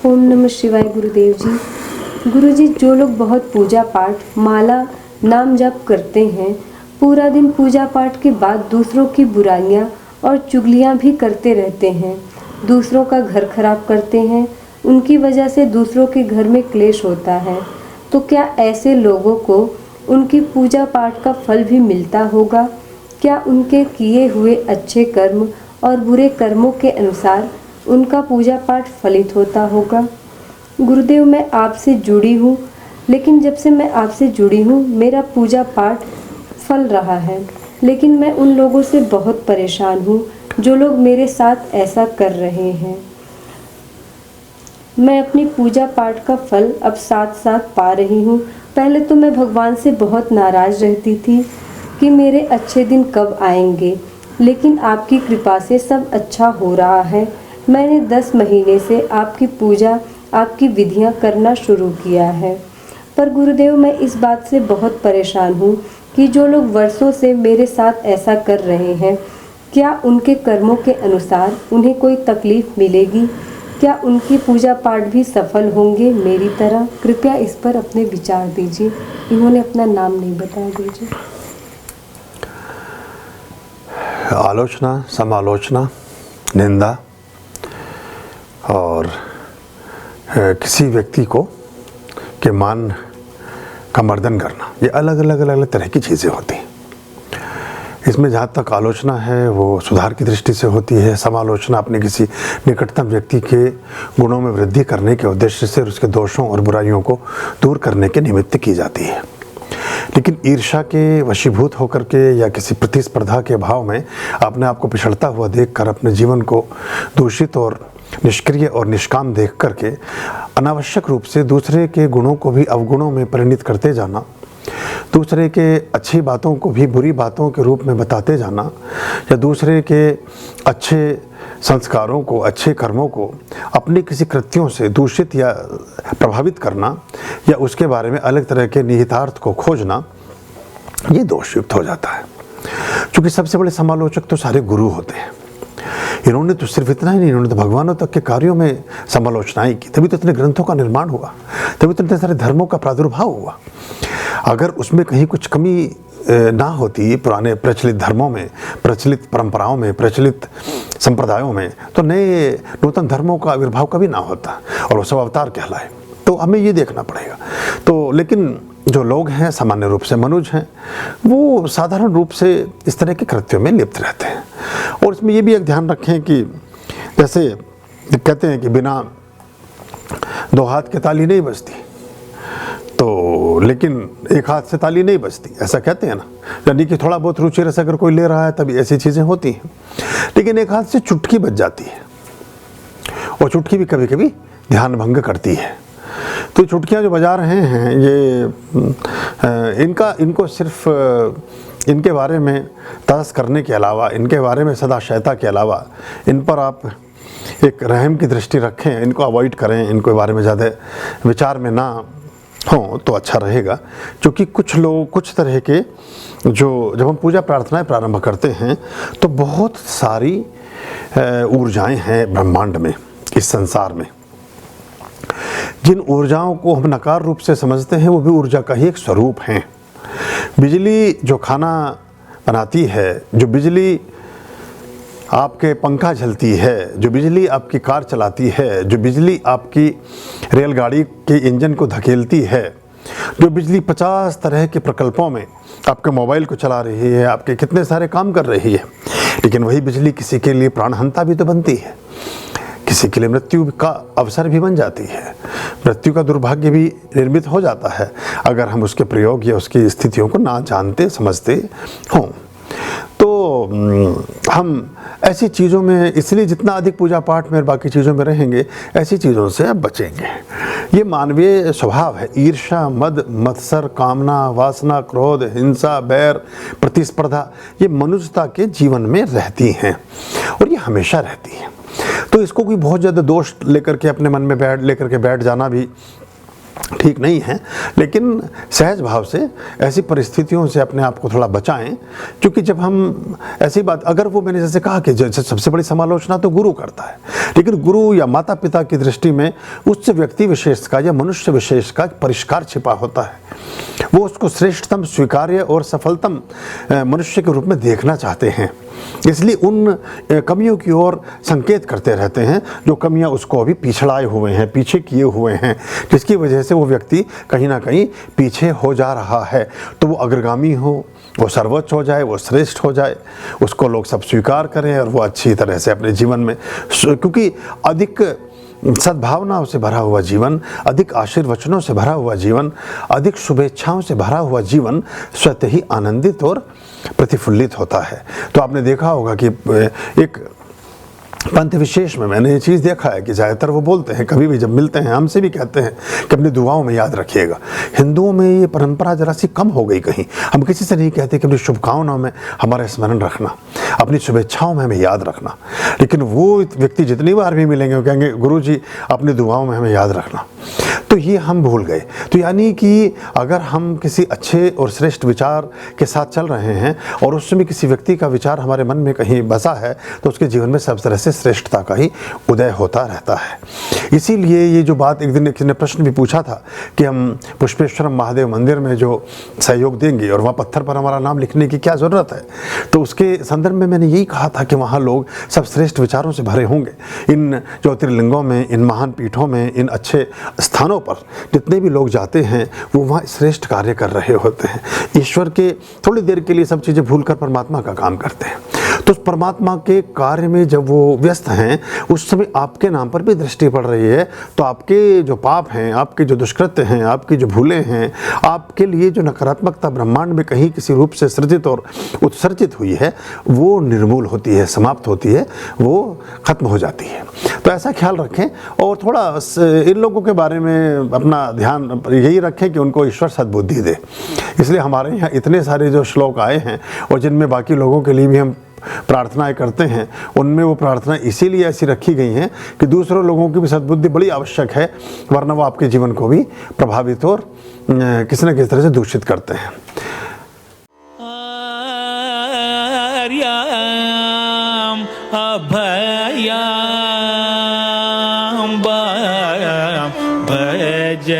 ओम नमः शिवाय गुरुदेव जी। गुरुजी, जो लोग बहुत पूजा पाठ, माला, नाम जप करते हैं, पूरा दिन पूजा पाठ के बाद दूसरों की बुराइयां और चुगलियां भी करते रहते हैं, दूसरों का घर खराब करते हैं, उनकी वजह से दूसरों के घर में क्लेश होता है, तो क्या ऐसे लोगों को उनकी पूजा पाठ का फल भी मिलता होगा? क्या उनके किए हुए अच्छे कर्म और बुरे कर्मों के अनुसार उनका पूजा पाठ फलित होता होगा? गुरुदेव, मैं आपसे जुड़ी हूँ, लेकिन जब से मैं आपसे जुड़ी हूँ मेरा पूजा पाठ फल रहा है, लेकिन मैं उन लोगों से बहुत परेशान हूँ जो लोग मेरे साथ ऐसा कर रहे हैं। मैं अपनी पूजा पाठ का फल अब साथ साथ पा रही हूँ। पहले तो मैं भगवान से बहुत नाराज़ रहती थी कि मेरे अच्छे दिन कब आएंगे, लेकिन आपकी कृपा से सब अच्छा हो रहा है। मैंने 10 महीने से आपकी पूजा, आपकी विधियाँ करना शुरू किया है, पर गुरुदेव मैं इस बात से बहुत परेशान हूँ कि जो लोग वर्षों से मेरे साथ ऐसा कर रहे हैं, क्या उनके कर्मों के अनुसार उन्हें कोई तकलीफ मिलेगी? क्या उनकी पूजा पाठ भी सफल होंगे मेरी तरह? कृपया इस पर अपने विचार दीजिए। इन्होंने अपना नाम नहीं बताया। दीजिए। आलोचना, समालोचना, निंदा और किसी व्यक्ति को के मान का मर्दन करना, ये अलग अलग तरह की चीज़ें होती हैं। इसमें जहाँ तक आलोचना है वो सुधार की दृष्टि से होती है। समालोचना अपने किसी निकटतम व्यक्ति के गुणों में वृद्धि करने के उद्देश्य से उसके दोषों और बुराइयों को दूर करने के निमित्त की जाती है। लेकिन ईर्ष्या के वशीभूत होकर के या किसी प्रतिस्पर्धा के भाव में अपने आप को पिछड़ता हुआ देखकर अपने जीवन को दूषित और निष्क्रिय और निष्काम देख करके अनावश्यक रूप से दूसरे के गुणों को भी अवगुणों में परिणित करते जाना, दूसरे के अच्छी बातों को भी बुरी बातों के रूप में बताते जाना, या दूसरे के अच्छे संस्कारों को, अच्छे कर्मों को अपने किसी कृत्यों से दूषित या प्रभावित करना, या उसके बारे में अलग तरह के निहितार्थ को खोजना, ये दोषयुक्त हो जाता है। क्योंकि सबसे बड़े समालोचक तो सारे गुरु होते हैं। इन्होंने तो सिर्फ इतना ही नहीं, इन्होंने तो भगवानों तक के कार्यों में समालोचनाएं की, तभी तो इतने ग्रंथों का निर्माण हुआ, तभी तो इतने सारे धर्मों का प्रादुर्भाव हुआ। अगर उसमें कहीं कुछ कमी ना होती पुराने प्रचलित धर्मों में, प्रचलित परंपराओं में, प्रचलित संप्रदायों में, तो नए नूतन धर्मों का आविर्भाव कभी ना होता और वो सब अवतार कहलाए। तो हमें ये देखना पड़ेगा। तो लेकिन जो लोग हैं सामान्य रूप से मनुज हैं, वो साधारण रूप से इस तरह के कृत्यों में लिप्त रहते हैं। और इसमें ये भी एक ध्यान रखें कि जैसे कहते हैं कि बिना 2 हाथ के ताली नहीं बजती, तो लेकिन 1 हाथ से ताली नहीं बजती, ऐसा कहते हैं ना। यानी कि थोड़ा बहुत रुचि रस अगर कोई ले रहा है तभी ऐसी चीज़ें होती हैं। लेकिन 1 हाथ से चुटकी बज जाती है, और चुटकी भी कभी कभी ध्यान भंग करती है। तो चुटकियाँ जो बजा रहे हैं ये इनको सिर्फ इनके बारे में तरस करने के अलावा, इनके बारे में सदा शैता के अलावा, इन पर आप एक रहम की दृष्टि रखें, इनको अवॉइड करें, इनको बारे में ज़्यादा विचार में ना हो तो अच्छा रहेगा। क्योंकि कुछ लोग, कुछ तरह के जो जब हम पूजा प्रार्थनाएं प्रारंभ करते हैं तो बहुत सारी ऊर्जाएं हैं ब्रह्मांड में, इस संसार में। जिन ऊर्जाओं को हम नकार रूप से समझते हैं वो भी ऊर्जा का ही एक स्वरूप हैं। बिजली जो खाना बनाती है, जो बिजली आपके पंखा झलती है, जो बिजली आपकी कार चलाती है, जो बिजली आपकी रेलगाड़ी के इंजन को धकेलती है, जो बिजली 50 तरह के प्रकल्पों में आपके मोबाइल को चला रही है, आपके कितने सारे काम कर रही है। लेकिन वही बिजली किसी के लिए प्राणहंता भी तो बनती है, किसी के लिए मृत्यु का अवसर भी बन जाती है, मृत्यु का दुर्भाग्य भी निर्मित हो जाता है अगर हम उसके प्रयोग या उसकी स्थितियों को ना जानते समझते हों। तो हम ऐसी चीज़ों में, इसलिए जितना अधिक पूजा पाठ में और बाकी चीज़ों में रहेंगे, ऐसी चीज़ों से अब बचेंगे। ये मानवीय स्वभाव है। ईर्ष्या, मद, मत्सर, कामना, वासना, क्रोध, हिंसा, बैर, प्रतिस्पर्धा, ये मनुष्यता के जीवन में रहती हैं और ये हमेशा रहती हैं। तो इसको कोई बहुत ज़्यादा दोष लेकर के अपने मन में लेकर के बैठ जाना भी ठीक नहीं है, लेकिन सहज भाव से ऐसी परिस्थितियों से अपने आप को थोड़ा बचाएं। क्योंकि जब हम ऐसी बात, अगर वो मैंने जैसे कहा कि जैसे सबसे बड़ी समालोचना तो गुरु करता है, लेकिन गुरु या माता पिता की दृष्टि में उस व्यक्ति विशेष का या मनुष्य विशेष का परिष्कार छिपा होता है। वो उसको श्रेष्ठतम, स्वीकार्य और सफलतम मनुष्य के रूप में देखना चाहते हैं, इसलिए उन कमियों की ओर संकेत करते रहते हैं जो कमियां उसको अभी पिछड़ाए हुए हैं, पीछे किए हुए हैं, जिसकी वजह से वो व्यक्ति कहीं ना कहीं पीछे हो जा रहा है। तो वो अग्रगामी हो, वो सर्वोच्च हो जाए, वो श्रेष्ठ हो जाए, उसको लोग सब स्वीकार करें और वो अच्छी तरह से अपने जीवन में, क्योंकि अधिक सद्भावनाओं से भरा हुआ जीवन, अधिक आशीर्वचनों से भरा हुआ जीवन, अधिक शुभेच्छाओं से भरा हुआ जीवन स्वतः ही आनंदित और प्रतिफुल्लित होता है। तो आपने देखा होगा कि एक पंथ विशेष में मैंने ये चीज़ देखा है कि ज़्यादातर वो बोलते हैं, कभी भी जब मिलते हैं हमसे भी कहते हैं कि अपनी दुआओं में याद रखिएगा। हिंदुओं में ये परंपरा जरा सी कम हो गई कहीं, हम किसी से नहीं कहते कि अपनी शुभकामनाओं में हमारा स्मरण रखना, अपनी शुभेच्छाओं में हमें याद रखना, लेकिन वो व्यक्ति जितनी बार भी मिलेंगे वो कहेंगे गुरुजी अपनी दुआओं में हमें याद रखना। तो ये हम भूल गए। तो यानी कि अगर हम किसी अच्छे और श्रेष्ठ विचार के साथ चल रहे हैं और उस समय किसी व्यक्ति का विचार हमारे मन में कहीं बसा है, तो उसके जीवन में सब तरह से श्रेष्ठता का ही उदय होता रहता है। इसीलिए ये जो बात, एक दिन किसी ने प्रश्न भी पूछा था कि हम पुष्पेश्वरम महादेव मंदिर में जो सहयोग देंगे और वहाँ पत्थर पर हमारा नाम लिखने की क्या ज़रूरत है, तो उसके संदर्भ में मैंने यही कहा था कि वहाँ लोग सब श्रेष्ठ विचारों से भरे होंगे। इन ज्योतिर्लिंगों में, इन महान पीठों में, इन अच्छे स्थानों पर जितने भी लोग जाते हैं वो वहाँ श्रेष्ठ कार्य कर रहे होते हैं। ईश्वर के थोड़ी देर के लिए सब चीज़ें भूलकर परमात्मा का काम करते हैं। तो उस परमात्मा के कार्य में जब वो व्यस्त हैं, उस समय आपके नाम पर भी दृष्टि पड़ रही है, तो आपके जो पाप हैं, आपके जो दुष्कृत्य हैं, आपकी जो भूलें हैं, आपके लिए जो नकारात्मकता ब्रह्मांड में कहीं किसी रूप से सृजित और उत्सर्जित हुई है, वो निर्मूल होती है, समाप्त होती है, वो खत्म हो जाती है। तो ऐसा ख्याल रखें और थोड़ा इन लोगों के बारे में अपना ध्यान यही रखें कि उनको ईश्वर सद्बुद्धि दे। इसलिए हमारे यहाँ इतने सारे जो श्लोक आए हैं और जिनमें बाकी लोगों के लिए भी हम प्रार्थनाएं करते हैं, उनमें वो प्रार्थना इसीलिए ऐसी रखी गई हैं कि दूसरों लोगों की भी सद्बुद्धि बड़ी आवश्यक है, वरना वो आपके जीवन को भी प्रभावित और किसी न किसी तरह से दूषित करते हैं। भज